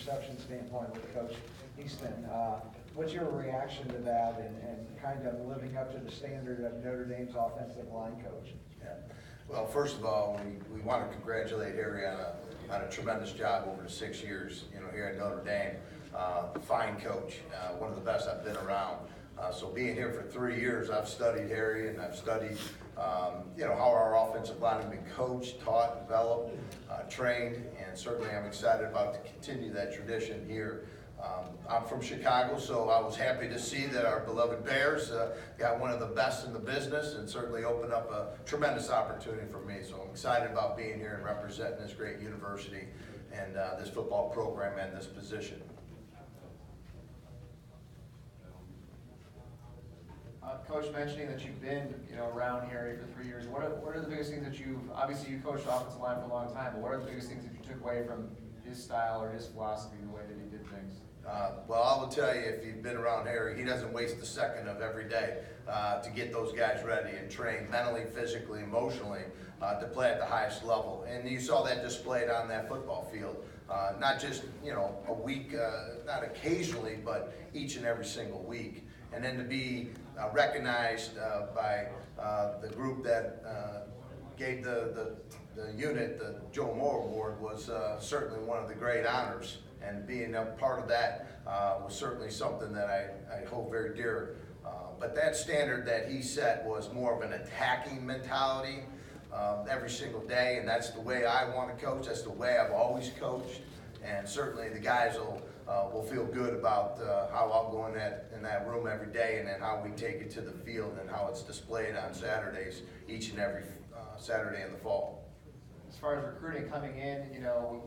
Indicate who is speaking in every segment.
Speaker 1: perception standpoint with Coach Easton. What's your reaction to that and kind of living up to the standard of Notre Dame's offensive line coach?
Speaker 2: Yeah. Well, first of all, we want to congratulate Harry on a tremendous job over the 6 years, here at Notre Dame. Fine coach, one of the best I've been around. So being here for 3 years, I've studied Harry and I've studied, how our offensive line has been coached, taught, developed, trained, and certainly I'm excited about to continue that tradition here. I'm from Chicago, so I was happy to see that our beloved Bears got one of the best in the business and certainly opened up a tremendous opportunity for me. So I'm excited about being here and representing this great university and this football program and this position.
Speaker 3: Coach, mentioning that you've been, around Harry for 3 years, what are the biggest things that obviously you coached offensive line for a long time, but what are the biggest things that you took away from his style or his philosophy, the way that he did things?
Speaker 2: Well, I will tell you, if you've been around Harry, he doesn't waste a second of every day to get those guys ready and trained mentally, physically, emotionally to play at the highest level. And you saw that displayed on that football field. Not just, a week, not occasionally, but each and every single week. And then to be recognized by the group that gave the unit the Joe Moore Award was certainly one of the great honors. And being a part of that was certainly something that I hold very dear. But that standard that he set was more of an attacking mentality every single day, and that's the way I want to coach. That's the way I've always coached, and certainly the guys will feel good about how I'll go in that room every day, and then how we take it to the field and how it's displayed on Saturdays, each and every Saturday in the fall.
Speaker 3: As far as recruiting coming in,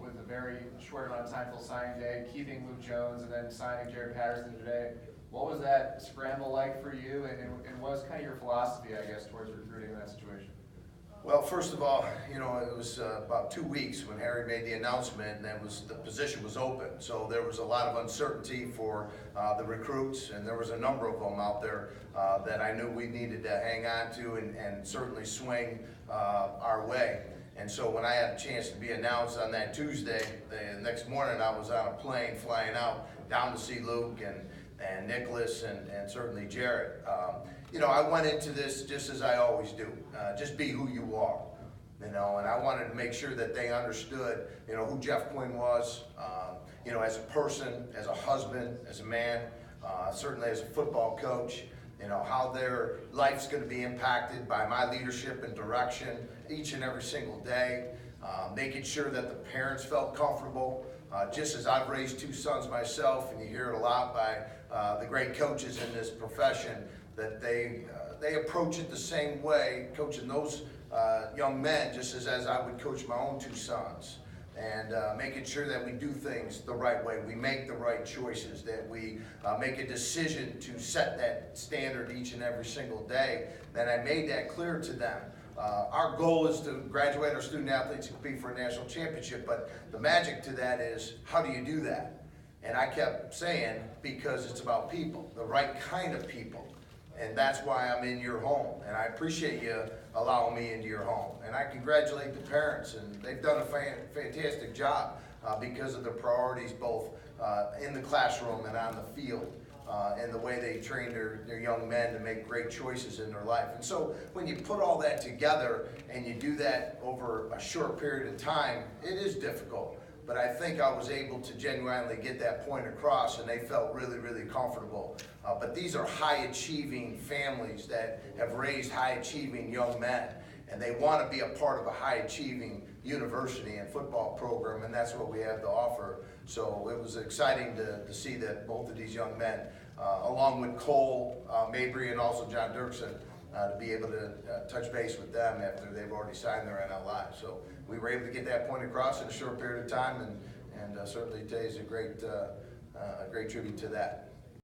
Speaker 3: with a very short amount of time till signing day, keeping Luke Jones and then signing Jared Patterson today, what was that scramble like for you, and what was kind of your philosophy, I guess, towards recruiting in that situation?
Speaker 2: Well, first of all, it was about 2 weeks when Harry made the announcement, and the position was open. So there was a lot of uncertainty for the recruits, and there was a number of them out there that I knew we needed to hang on to and certainly swing our way. And so when I had a chance to be announced on that Tuesday, the next morning I was on a plane flying out down to see Luke and Nicholas and certainly Jared. I went into this just as I always do, just be who you are, and I wanted to make sure that they understood, who Jeff Quinn was, as a person, as a husband, as a man, certainly as a football coach, how their life's going to be impacted by my leadership and direction each and every single day, making sure that the parents felt comfortable, just as I've raised 2 sons myself, and you hear it a lot by the great coaches in this profession, that they approach it the same way, coaching those young men, just as I would coach my own 2 sons. And making sure that we do things the right way, we make the right choices, that we make a decision to set that standard each and every single day. Then I made that clear to them. Our goal is to graduate our student athletes and compete for a national championship, but the magic to that is, how do you do that? And I kept saying, because it's about people, the right kind of people. And that's why I'm in your home, and I appreciate you allowing me into your home. And I congratulate the parents, and they've done a fantastic job because of the priorities both in the classroom and on the field, and the way they train their young men to make great choices in their life. And so when you put all that together and you do that over a short period of time, it is difficult. But I think I was able to genuinely get that point across, and they felt really, really comfortable. But these are high-achieving families that have raised high-achieving young men, and they want to be a part of a high-achieving university and football program, and that's what we have to offer. So it was exciting to see that both of these young men, along with Cole Mabry and also John Dirksen, to be able to touch base with them after they've already signed their NLI. So we were able to get that point across in a short period of time, and certainly today is a great tribute to that.